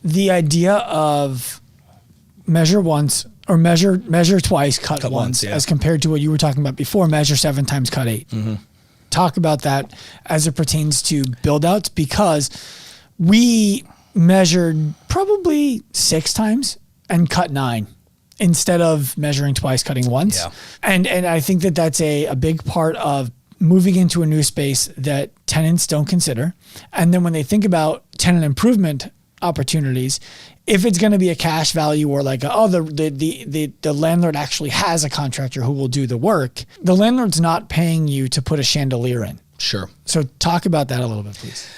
The idea of measure once or measure twice, cut once, as compared to what you were talking about before, measure 7 times, cut 8. Mm-hmm. Talk about that as it pertains to build outs, because we measured probably 6 times and cut 9 instead of measuring twice, cutting once. Yeah. And I think that that's a big part of moving into a new space that tenants don't consider. And then when they think about tenant improvement opportunities, if it's going to be a cash value or like, the landlord actually has a contractor who will do the work, the landlord's not paying you to put a chandelier in. Sure. So talk about that a little bit, please.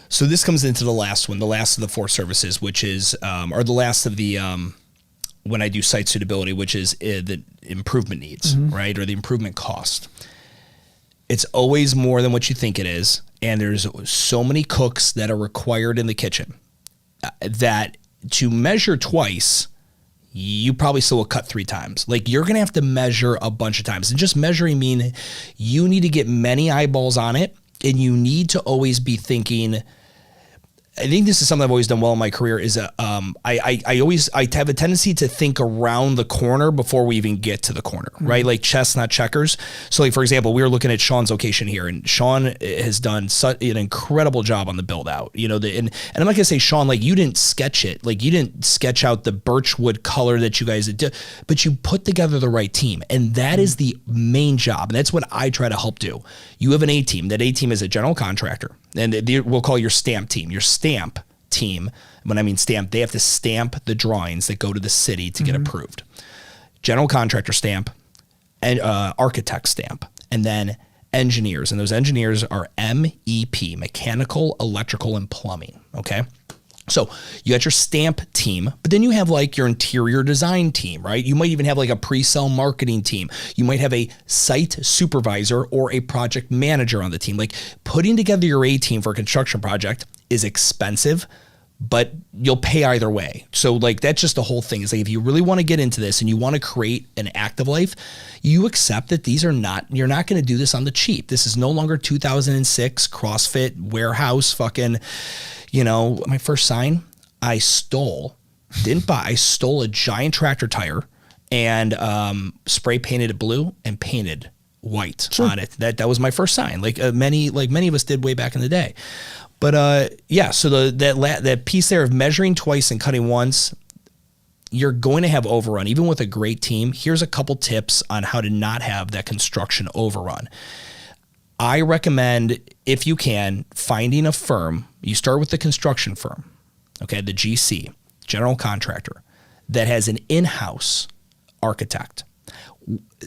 So this comes into the last one, the last of the 4 services, which is, or the last of the, when I do site suitability, which is the improvement needs, right? Or the improvement cost. It's always more than what you think it is. And there's so many cooks that are required in the kitchen that to measure twice, you probably still will cut 3 times. Like, you're going to have to measure a bunch of times. And just measuring mean you need to get many eyeballs on it, and you need to always be thinking, I think this is something I've always done well in my career, is I have a tendency to think around the corner before we even get to the corner, right? Like chess, not checkers. So like, for example, we were looking at Sean's location here, and Sean has done such an incredible job on the build out, and I'm not gonna say, Sean, like, you didn't sketch it, like you didn't sketch out the birchwood color that you guys did, but you put together the right team. And that is the main job. And that's what I try to help do. You have an A team. That A team is a general contractor. And we'll call your stamp team. Your stamp team, when I mean stamp, they have to stamp the drawings that go to the city to get approved. General contractor stamp, and architect stamp, and then engineers. And those engineers are MEP, mechanical, electrical, and plumbing. Okay. So you got your stamp team, but then you have like your interior design team, right? You might even have like a pre-sale marketing team. You might have a site supervisor or a project manager on the team. Like, putting together your A team for a construction project is expensive, but you'll pay either way. So like, that's just the whole thing, is like, if you really want to get into this and you want to create an active life, you accept that you're not going to do this on the cheap. This is no longer 2006 CrossFit warehouse fucking, my first sign, I stole a giant tractor tire and spray painted it blue and painted white on it. That was my first sign. Like many of us did way back in the day. But so that piece there of measuring twice and cutting once, you're going to have overrun. Even with a great team, here's a couple tips on how to not have that construction overrun. I recommend, if you can, finding a firm. You start with the construction firm, okay, the GC, general contractor, that has an in-house architect.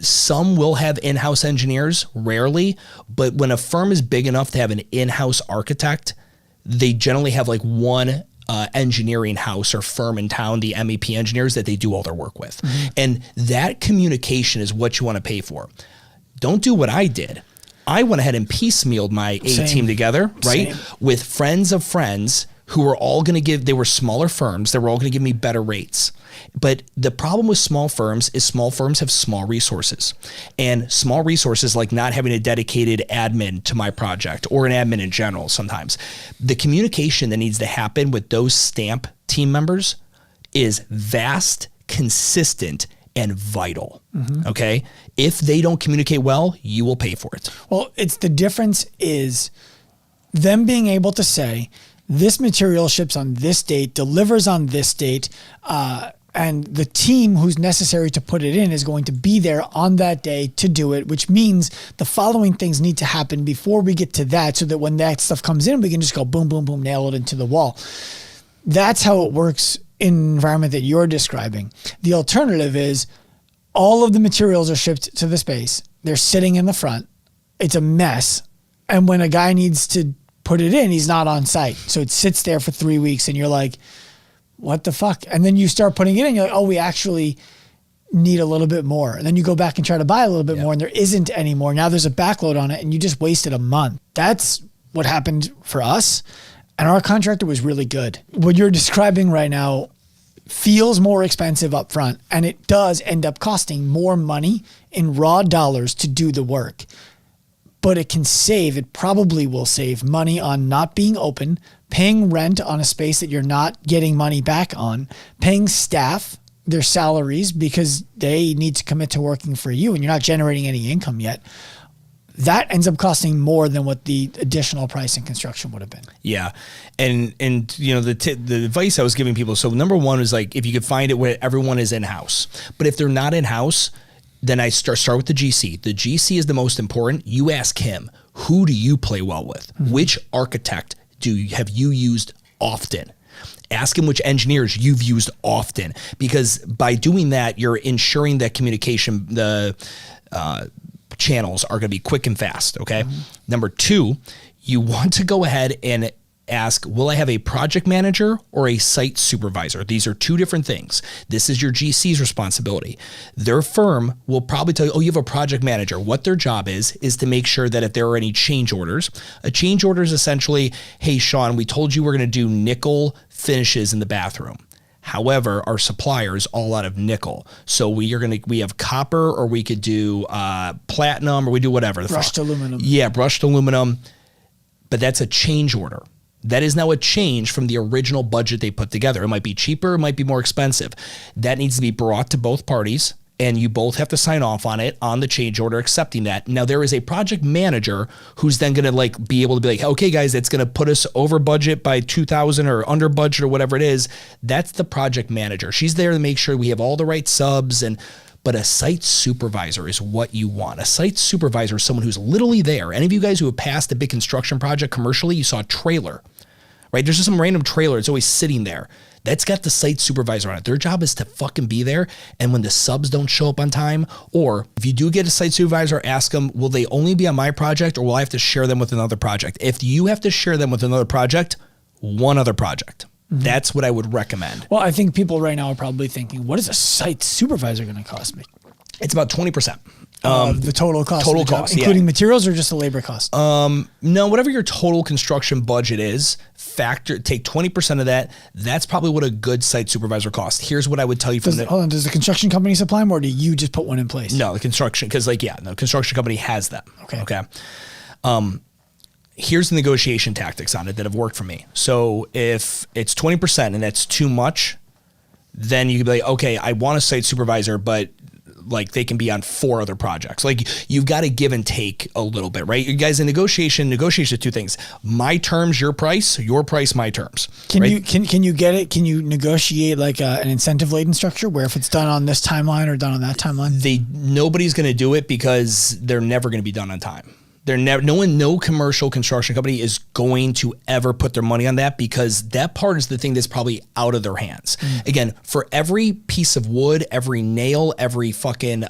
Some will have in-house engineers, rarely, but when a firm is big enough to have an in-house architect, they generally have like one engineering house or firm in town, the MEP engineers, that they do all their work with. And that communication is what you want to pay for. Don't do what I did. I went ahead and piecemealed my A team together, right? With friends of friends who were all going to they were smaller firms that were all going to give me better rates. But the problem with small firms is small firms have small resources, and small resources, like not having a dedicated admin to my project or an admin in general. Sometimes the communication that needs to happen with those stamp team members is vast, consistent, and vital. Okay. If they don't communicate well, you will pay for it. Well, the difference is them being able to say, this material ships on this date, delivers on this date, and the team who's necessary to put it in is going to be there on that day to do it, which means the following things need to happen before we get to that, so that when that stuff comes in, we can just go boom, boom, boom, nail it into the wall. That's how it works in an environment that you're describing. The alternative is all of the materials are shipped to the space. They're sitting in the front. It's a mess. And when a guy needs to put it in, he's not on site. So it sits there for 3 weeks and you're like, what the fuck? And then you start putting it in. You're like, oh, we actually need a little bit more. And then you go back and try to buy a little bit more, and there isn't any more. Now there's a backload on it and you just wasted a month. That's what happened for us. And our contractor was really good. What you're describing right now feels more expensive up front, and it does end up costing more money in raw dollars to do the work. But it probably will save money on not being open, paying rent on a space that you're not getting money back on, paying staff their salaries because they need to commit to working for you and you're not generating any income yet, that ends up costing more than what the additional price in construction would have been. Yeah. And you know, the advice I was giving people, so number one is like, if you could find it where everyone is in-house, but if they're not in-house, then I start with the GC. The GC is the most important. You ask him, who do you play well with? Which architect have you used often? Ask him which engineers you've used often, because by doing that, you're ensuring that communication, the channels are going to be quick and fast. Okay. Number two, you want to go ahead and ask, will I have a project manager or a site supervisor? These are two different things. This is your GC's responsibility. Their firm will probably tell you, oh, you have a project manager. What their job is to make sure that if there are any change orders, a change order is essentially, hey, Sean, we told you we're going to do nickel finishes in the bathroom. However, our supplier is all out of nickel. So we have copper, or we could do platinum, or we do whatever. Brushed aluminum. Yeah, brushed aluminum. But that's a change order. That is now a change from the original budget they put together. It might be cheaper, it might be more expensive. That needs to be brought to both parties, and you both have to sign off on it, on the change order, accepting that. Now, there is a project manager who's then going to be able to be like, okay, guys, that's going to put us over budget by 2,000 or under budget or whatever it is. That's the project manager. She's there to make sure we have all the right subs. But a site supervisor is what you want. A site supervisor is someone who's literally there. Any of you guys who have passed a big construction project commercially, you saw a trailer, right? There's just some random trailer. It's always sitting there. That's got the site supervisor on it. Their job is to fucking be there. And when the subs don't show up on time, or if you do get a site supervisor, ask them, will they only be on my project, or will I have to share them with another project? If you have to share them with another project, one other project. That's what I would recommend. Well, I think people right now are probably thinking, what is a site supervisor going to cost me? It's about 20%. Of the total cost, total of the job, cost, including materials, or just the labor cost? No, whatever your total construction budget is, take 20% of that. That's probably what a good site supervisor costs. Here's what I would tell you from Hold on, does the construction company supply them, or do you just put one in place? No, the construction, because the construction company has them. Okay. Here's the negotiation tactics on it that have worked for me. So if it's 20% and that's too much, then you can be like, okay, I want a site supervisor, but like they can be on 4 other projects. Like you've got to give and take a little bit, right? You guys in negotiation are two things. My terms, your price, my terms. Can you get it? Can you negotiate like an incentive laden structure where if it's done on this timeline or done on that timeline? Nobody's going to do it because they're never going to be done on time. No commercial construction company is going to ever put their money on that, because that part is the thing that's probably out of their hands. Again, for every piece of wood, every nail, every fucking,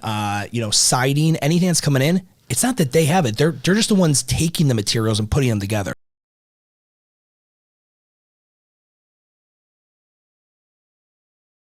siding, anything that's coming in, it's not that they have it. They're just the ones taking the materials and putting them together.